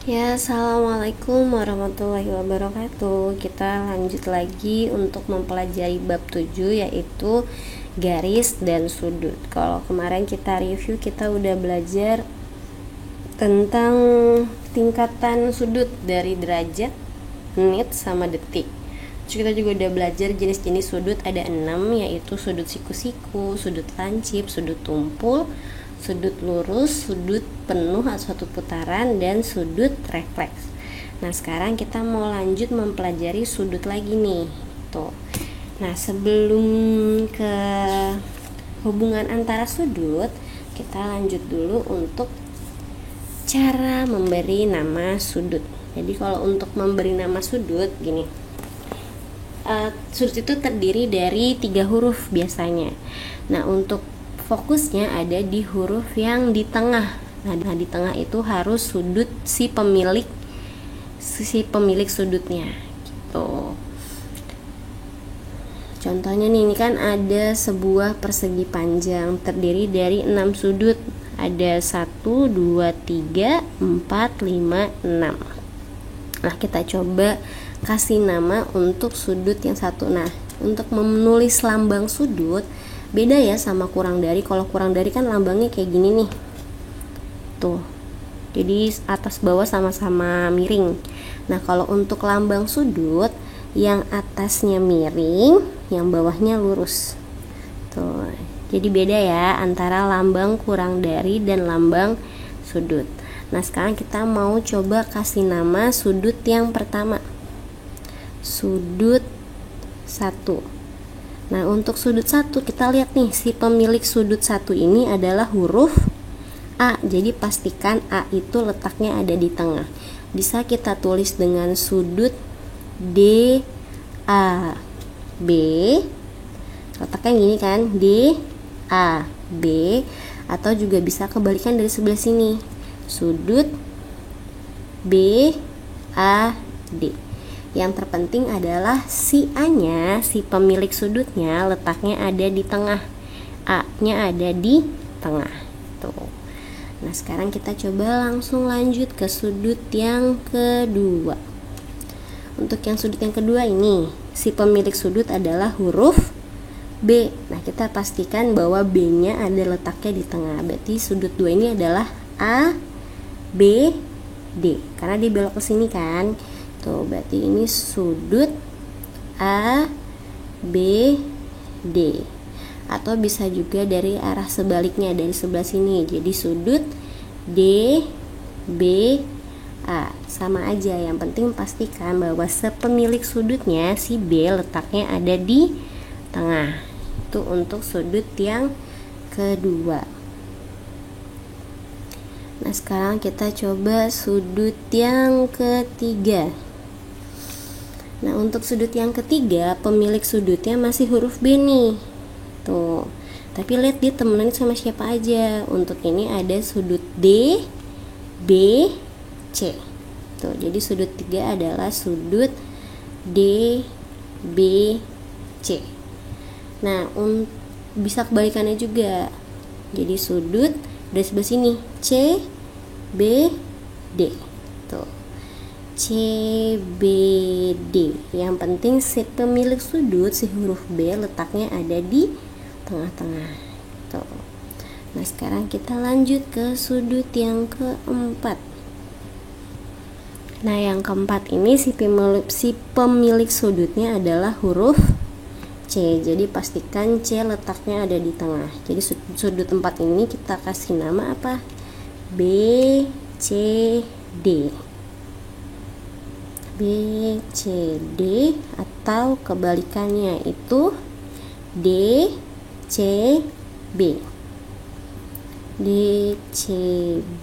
Ya, assalamualaikum warahmatullahi wabarakatuh. Kita lanjut lagi untuk mempelajari bab 7, yaitu garis dan sudut. Kalau kemarin kita review, kita udah belajar tentang tingkatan sudut dari derajat, menit, sama detik. Terus kita juga udah belajar jenis-jenis sudut, ada 6, yaitu sudut siku-siku, sudut lancip, sudut tumpul, sudut lurus, sudut penuh atau satu putaran, dan sudut refleks. Nah, sekarang kita mau lanjut mempelajari sudut lagi nih. Tuh. Nah, sebelum ke hubungan antara sudut, kita lanjut dulu untuk cara memberi nama sudut. Jadi kalau untuk memberi nama sudut gini, sudut itu terdiri dari 3 huruf biasanya. Nah, untuk fokusnya ada di huruf yang di tengah. Nah, di tengah itu harus sudut si pemilik sudutnya gitu. Contohnya nih, ini kan ada sebuah persegi panjang terdiri dari 6 sudut. Ada 1, 2, 3, 4, 5, 6. Nah, kita coba kasih nama untuk sudut yang satu. Nah, untuk menulis lambang sudut beda ya sama kurang dari. Kalau kurang dari kan lambangnya kayak gini nih. Tuh. Jadi atas bawah sama-sama miring. Nah, kalau untuk lambang sudut, yang atasnya miring, yang bawahnya lurus. Tuh. Jadi beda ya antara lambang kurang dari dan lambang sudut. Nah, sekarang kita mau coba kasih nama sudut yang pertama. Sudut 1. Nah, untuk sudut 1 kita lihat nih, si pemilik sudut 1 ini adalah huruf A. Jadi pastikan A itu letaknya ada di tengah. Bisa kita tulis dengan sudut D A B. Letaknya gini kan, D A B, atau juga bisa kebalikan dari sebelah sini. Sudut B A D. Yang terpenting adalah si A-nya, si pemilik sudutnya letaknya ada di tengah. A-nya ada di tengah. Tuh. Nah, sekarang kita coba langsung lanjut ke sudut yang kedua. Untuk yang sudut yang kedua ini, si pemilik sudut adalah huruf B. Nah, kita pastikan bahwa B-nya ada letaknya di tengah. Berarti sudut 2 ini adalah A, B, D. Karena dia belok ke sini kan. Tuh, berarti ini sudut A, B, D. Atau bisa juga dari arah sebaliknya, dari sebelah sini. Jadi sudut D, B, A. Sama aja, yang penting pastikan bahwa sepemilik sudutnya, si B, letaknya ada di tengah. Itu untuk sudut yang kedua. Nah, sekarang kita coba sudut yang ketiga. Nah, untuk sudut yang ketiga, pemilik sudutnya masih huruf B nih. Tuh. Tapi lihat dia temenan sama siapa aja. Untuk ini ada sudut D, B, C. Tuh, jadi sudut 3 adalah sudut D, B, C. Nah, bisa kebalikannya juga. Jadi sudut dari sebelah sini, C, B, D. Tuh. C, B, D. Yang penting si pemilik sudut, si huruf B, letaknya ada di tengah-tengah. Tuh. Nah, sekarang kita lanjut ke sudut yang keempat. Nah, yang keempat ini si pemilik sudutnya adalah huruf C. Jadi pastikan C letaknya ada di tengah. Jadi sudut 4 ini kita kasih nama apa? B, C, D. B, C, D, atau kebalikannya itu D, C, B. D, C,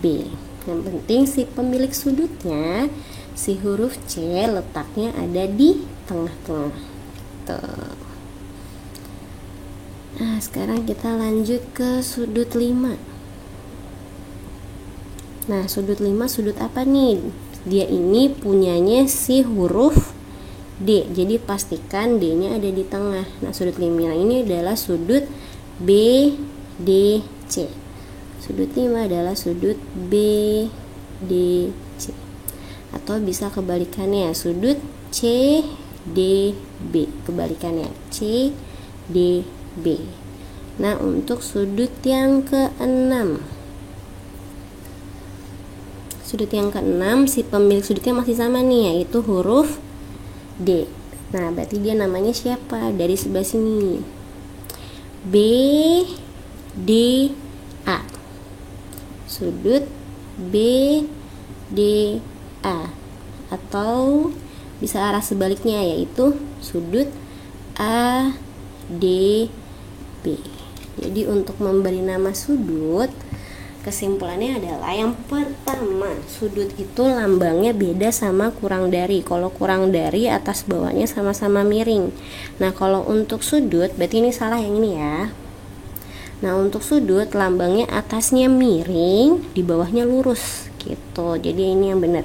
B. Yang penting si pemilik sudutnya, si huruf C letaknya ada di tengah-tengah. Tuh. Nah, sekarang kita lanjut ke sudut 5. Nah, sudut 5 sudut apa nih? Dia ini punyanya si huruf D. Jadi pastikan D-nya ada di tengah. Nah, sudut 5 ini adalah sudut B, D, C. Sudut 5 adalah sudut B, D, C. Atau bisa kebalikannya, sudut CDB, kebalikannya CDB. Nah, untuk sudut yang keenam, si pemilik sudutnya masih sama nih, yaitu huruf D. Nah, berarti dia namanya siapa? Dari sebelah sini, BDA, sudut BDA, atau bisa arah sebaliknya, yaitu sudut ADB. Jadi untuk memberi nama sudut, kesimpulannya adalah yang pertama, sudut itu lambangnya beda sama kurang dari. Kalau kurang dari, atas bawahnya sama-sama miring. Nah, kalau untuk sudut, berarti ini salah yang ini ya. Nah, untuk sudut lambangnya atasnya miring, di bawahnya lurus gitu. Jadi ini yang benar.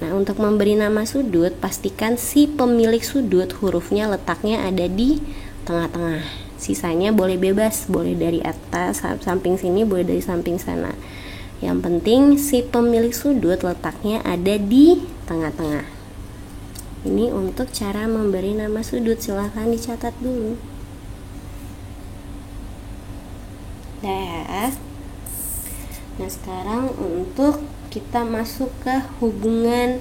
Nah, untuk memberi nama sudut, pastikan si pemilik sudut hurufnya letaknya ada di tengah-tengah. Sisanya boleh bebas, boleh dari atas samping sini, boleh dari samping sana. Yang penting si pemilik sudut letaknya ada di tengah-tengah. Ini untuk cara memberi nama sudut, silahkan dicatat dulu. Nah, sekarang untuk kita masuk ke hubungan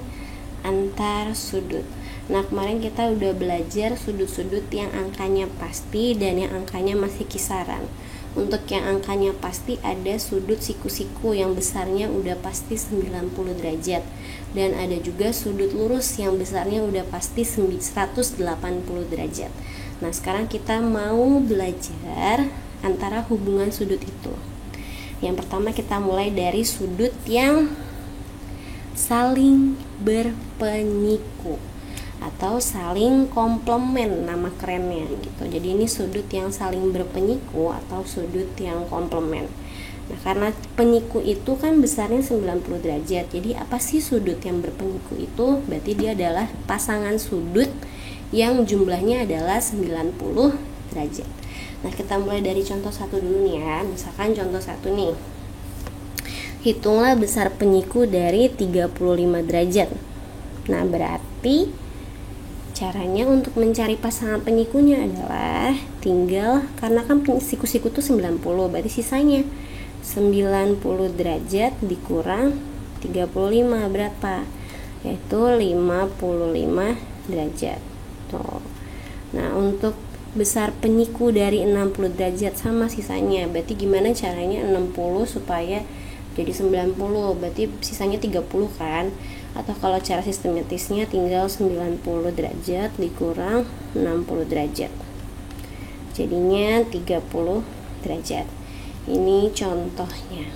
antar sudut. Nah, kemarin kita udah belajar sudut-sudut yang angkanya pasti dan yang angkanya masih kisaran. Untuk yang angkanya pasti ada sudut siku-siku yang besarnya udah pasti 90 derajat. Dan ada juga sudut lurus yang besarnya udah pasti 180 derajat. Nah, sekarang kita mau belajar antara hubungan sudut itu. Yang pertama kita mulai dari sudut yang saling berpenyiku atau saling komplement, nama kerennya gitu. Jadi ini sudut yang saling berpenyiku atau sudut yang komplement. Nah, karena penyiku itu kan besarnya 90 derajat. Jadi apa sih sudut yang berpenyiku itu? Berarti dia adalah pasangan sudut yang jumlahnya adalah 90 derajat. Nah, kita mulai dari contoh satu dulu nih ya. Misalkan contoh satu nih, hitunglah besar penyiku dari 35 derajat. Nah, berarti caranya untuk mencari pasangan penyikunya adalah tinggal, karena kan siku-siku itu 90, berarti sisanya 90 derajat dikurang 35 berapa? Yaitu 55 derajat. Tuh. Nah, untuk besar penyiku dari 60 derajat sama sisanya, berarti gimana caranya 60 supaya jadi 90, berarti sisanya 30 kan? Atau kalau cara sistematisnya tinggal 90 derajat dikurang 60 derajat, jadinya 30 derajat. Ini contohnya.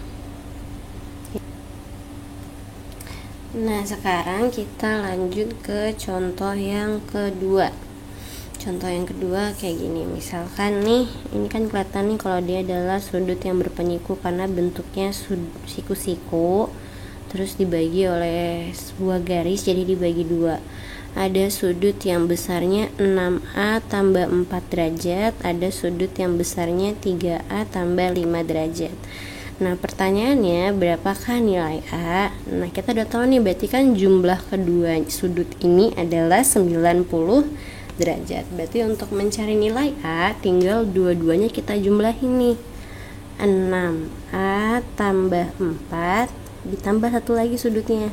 Nah, sekarang kita lanjut ke contoh yang kedua. Contoh yang kedua kayak gini, misalkan nih, ini kan kelihatan nih kalau dia adalah sudut yang berpenyiku karena bentuknya siku-siku, terus dibagi oleh sebuah garis, jadi dibagi dua. Ada sudut yang besarnya 6A tambah 4 derajat, ada sudut yang besarnya 3A tambah 5 derajat. Nah, pertanyaannya berapakah nilai A? Nah, kita udah tahu nih, berarti kan jumlah kedua sudut ini adalah 90 derajat. Berarti untuk mencari nilai A, tinggal dua-duanya kita jumlahin nih. 6A tambah 4 ditambah satu lagi sudutnya,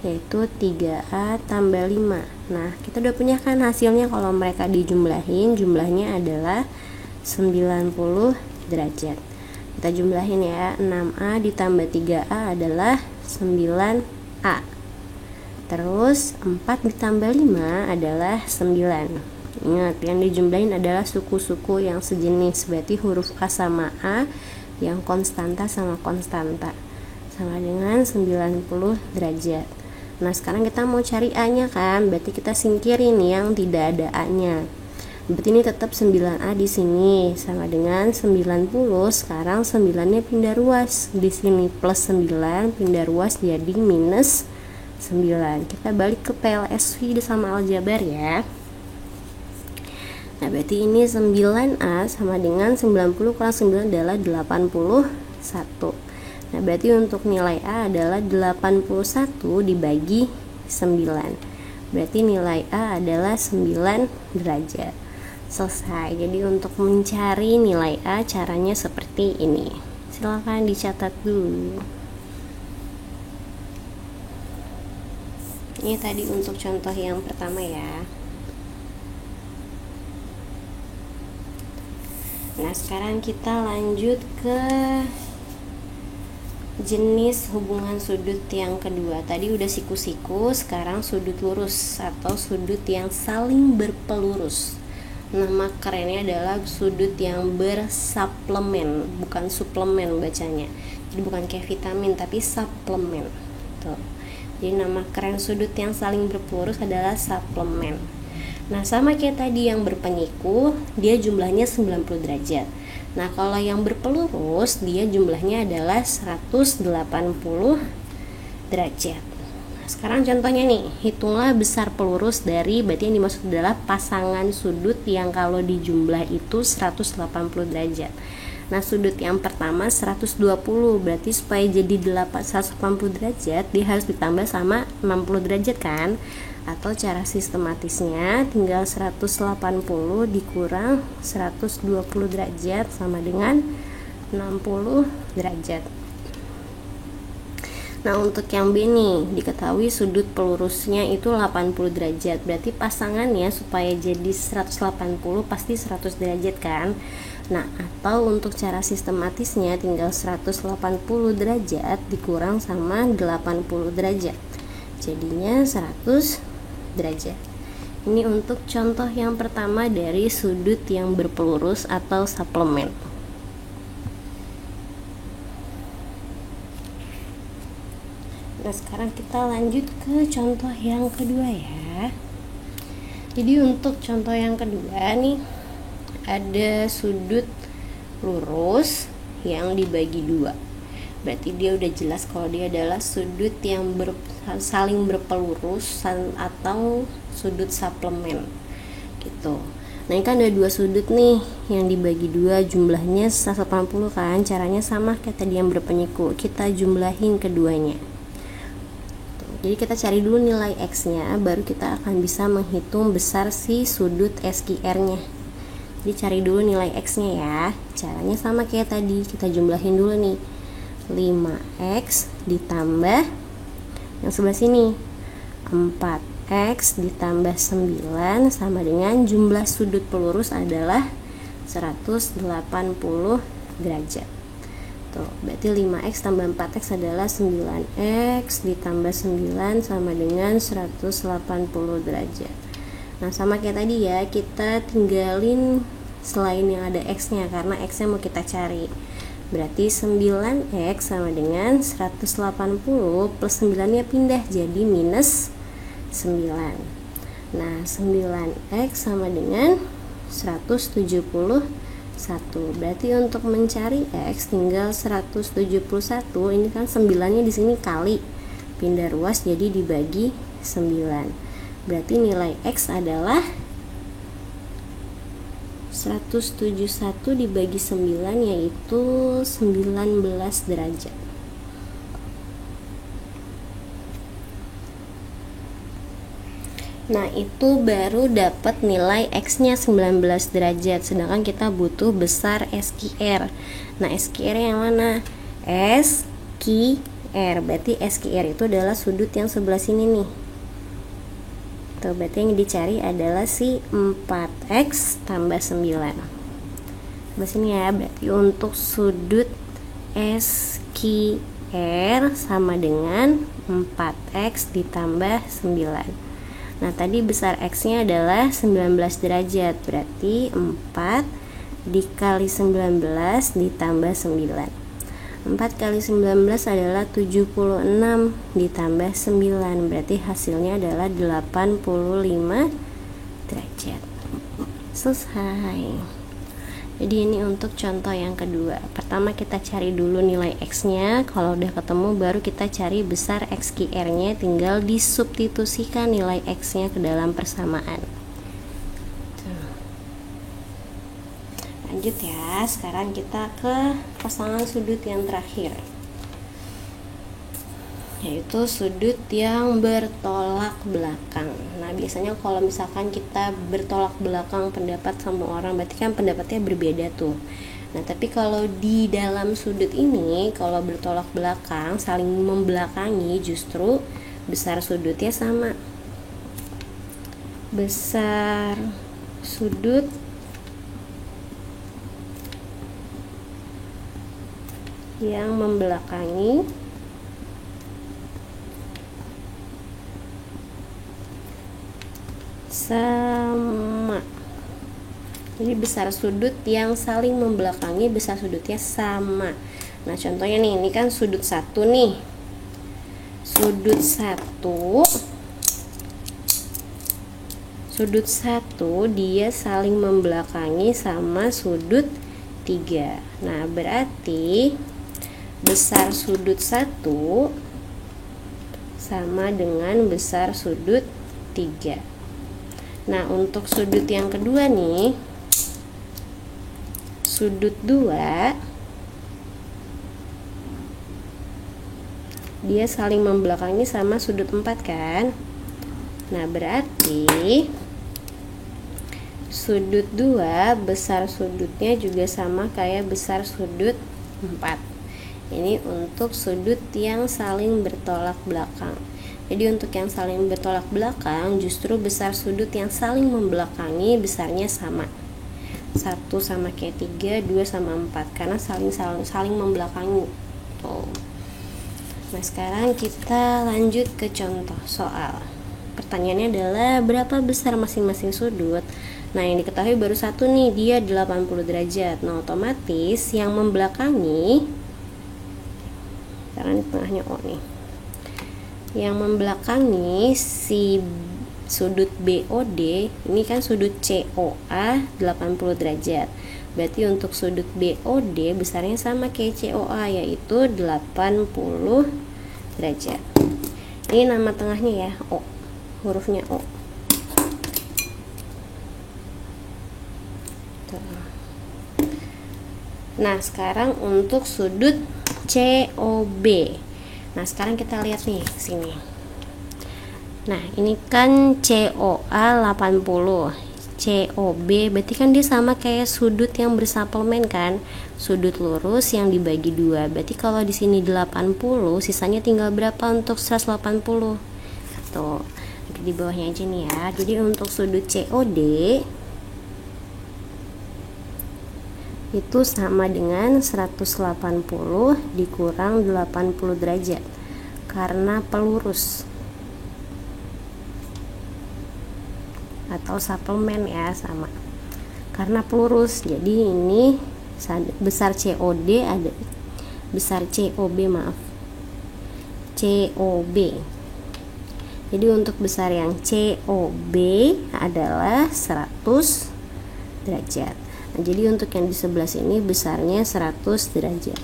yaitu 3A tambah 5. Nah, kita udah punya kan hasilnya. Kalau mereka dijumlahin, jumlahnya adalah 90 derajat. Kita jumlahin ya, 6A ditambah 3A adalah 9A. Terus 4 ditambah 5 adalah 9. Ingat, yang dijumlahin adalah suku-suku yang sejenis, berarti huruf A sama A, yang konstanta sama konstanta, sama dengan 90 derajat. Nah, sekarang kita mau cari A-nya kan, berarti kita singkirin yang tidak ada A-nya. Berarti ini tetap 9A di sini sama dengan 90. Sekarang 9-nya pindah ruas. Di sini plus 9 pindah ruas jadi minus 9. Kita balik ke PLSV sama aljabar ya. Nah, berarti ini 9A sama dengan 90 kurang 9 adalah 81. Nah, berarti untuk nilai A adalah 81 dibagi 9. Berarti nilai A adalah 9 derajat. Selesai. Jadi untuk mencari nilai A caranya seperti ini. Silakan dicatat dulu. Ini tadi untuk contoh yang pertama ya. Nah, sekarang kita lanjut ke jenis hubungan sudut yang kedua. Tadi udah siku-siku, sekarang sudut lurus atau sudut yang saling berpelurus. Nama kerennya adalah sudut yang bersuplemen, bukan suplemen bacanya. Jadi bukan kayak vitamin tapi suplemen. Tuh. Jadi nama keren sudut yang saling berpelurus adalah suplemen. Nah, sama kayak tadi yang berpenyiku, dia jumlahnya 90 derajat. Nah, kalau yang berpelurus, dia jumlahnya adalah 180 derajat. Nah, sekarang contohnya nih, hitunglah besar pelurus dari, berarti yang dimaksud adalah pasangan sudut yang kalau dijumlah itu 180 derajat. Nah, sudut yang pertama 120, berarti supaya jadi 180 derajat, dia harus ditambah sama 60 derajat kan? Atau cara sistematisnya tinggal 180 dikurang 120 derajat sama dengan 60 derajat. Nah, untuk yang B nih, diketahui sudut pelurusnya itu 80 derajat. Berarti pasangannya supaya jadi 180 pasti 100 derajat kan? Nah, atau untuk cara sistematisnya tinggal 180 derajat dikurang sama 80 derajat. Jadinya 100 derajat. Ini untuk contoh yang pertama dari sudut yang berpelurus atau suplemen. Nah, sekarang kita lanjut ke contoh yang kedua ya. Jadi untuk contoh yang kedua nih, ada sudut lurus yang dibagi dua. Berarti dia udah jelas kalau dia adalah sudut yang saling berpelurus atau sudut suplemen gitu. Nah, ini kan ada dua sudut nih yang dibagi dua, jumlahnya 180 kan. Caranya sama kayak tadi yang berpenyiku, kita jumlahin keduanya. Jadi kita cari dulu nilai X nya, baru kita akan bisa menghitung besar si sudut SQR nya. Jadi cari dulu nilai X nya ya. Caranya sama kayak tadi, kita jumlahin dulu nih, 5X ditambah yang sebelah sini 4X ditambah 9 sama dengan jumlah sudut pelurus adalah 180 derajat. Tuh, berarti 5X tambah 4X adalah 9X ditambah 9 sama dengan 180 derajat. Nah, sama kayak tadi ya, kita tinggalin selain yang ada X nya karena X nya mau kita cari. Berarti 9X sama dengan 180 plus 9 nya pindah jadi minus 9. Nah, 9X sama dengan 171. Berarti untuk mencari X tinggal 171. Ini kan 9 nya di sini kali, pindah ruas jadi dibagi 9. Berarti nilai X adalah 171 dibagi 9 yaitu 19 derajat. Nah, itu baru dapat nilai X-nya 19 derajat. Sedangkan kita butuh besar SQR. Nah, SQR yang mana? SQR. Berarti SQR itu adalah sudut yang sebelah sini nih. Tuh, berarti yang dicari adalah si 4X tambah 9. Sebelah sini ya. Berarti untuk sudut SQR sama dengan 4X ditambah 9. Nah, tadi besar X-nya adalah 19 derajat, berarti 4 dikali 19 ditambah 9. 4 kali 19 adalah 76 ditambah 9, berarti hasilnya adalah 85 derajat. Selesai. Jadi ini untuk contoh yang kedua. Pertama kita cari dulu nilai X-nya, kalau udah ketemu baru kita cari besar XQR-nya, tinggal disubstitusikan nilai X-nya ke dalam persamaan. Lanjut ya, sekarang kita ke pasangan sudut yang terakhir. yaitu sudut yang bertolak belakang. Nah, biasanya kalau misalkan kita bertolak belakang pendapat sama orang, berarti kan pendapatnya berbeda tuh. Nah, tapi kalau di dalam sudut ini, kalau bertolak belakang, saling membelakangi, justru besar sudutnya sama. Besar sudut yang membelakangi sama. Jadi besar sudut yang saling membelakangi, besar sudutnya sama. Nah, contohnya nih, ini kan sudut 1 nih. Sudut 1 dia saling membelakangi sama sudut 3. Nah, berarti besar sudut 1 sama dengan besar sudut 3. Nah, untuk sudut yang kedua nih, sudut 2 dia saling membelakangi sama sudut 4 kan. Nah, berarti sudut 2 besar sudutnya juga sama kayak besar sudut 4. Ini untuk sudut yang saling bertolak belakang. Jadi untuk yang saling bertolak belakang, justru besar sudut yang saling membelakangi besarnya sama. 1 sama kayak 3, 2 sama 4, karena saling membelakangi. Tuh. Nah, sekarang kita lanjut ke contoh soal. Pertanyaannya adalah berapa besar masing-masing sudut. Nah, yang diketahui baru 1 nih, dia 80 derajat. Nah, otomatis yang membelakangi, karena ini tengahnya O nih, yang membelakangi si sudut BOD, ini kan sudut COA 80 derajat. Berarti untuk sudut BOD besarnya sama kayak COA, yaitu 80 derajat. Ini nama tengahnya ya, O, hurufnya O. Nah, sekarang untuk sudut COB. Nah, sekarang kita lihat nih sini. Nah, ini kan COA 80, COB berarti kan dia sama kayak sudut yang bersaplemen kan, sudut lurus yang dibagi 2. Berarti kalau di sini 80, sisanya tinggal berapa untuk 180? Tuh, di bawahnya aja nih ya. Jadi untuk sudut COD itu sama dengan 180 dikurang 80 derajat karena pelurus atau suplemen ya, sama karena pelurus. Jadi ini besar COD ada besar COB COB. Jadi untuk besar yang COB adalah 100 derajat. Nah, jadi untuk yang di sebelah sini besarnya 100 derajat.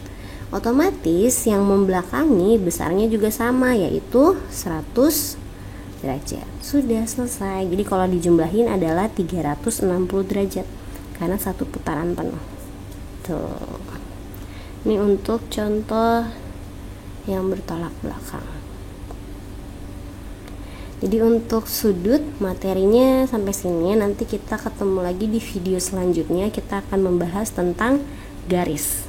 Otomatis yang membelakangi besarnya juga sama, yaitu 100 derajat. Sudah selesai. Jadi kalau dijumlahin adalah 360 derajat karena satu putaran penuh. Tuh. Ini untuk contoh yang bertolak belakang. Jadi untuk sudut materinya sampai sini. Nanti kita ketemu lagi di video selanjutnya. Kita akan membahas tentang garis.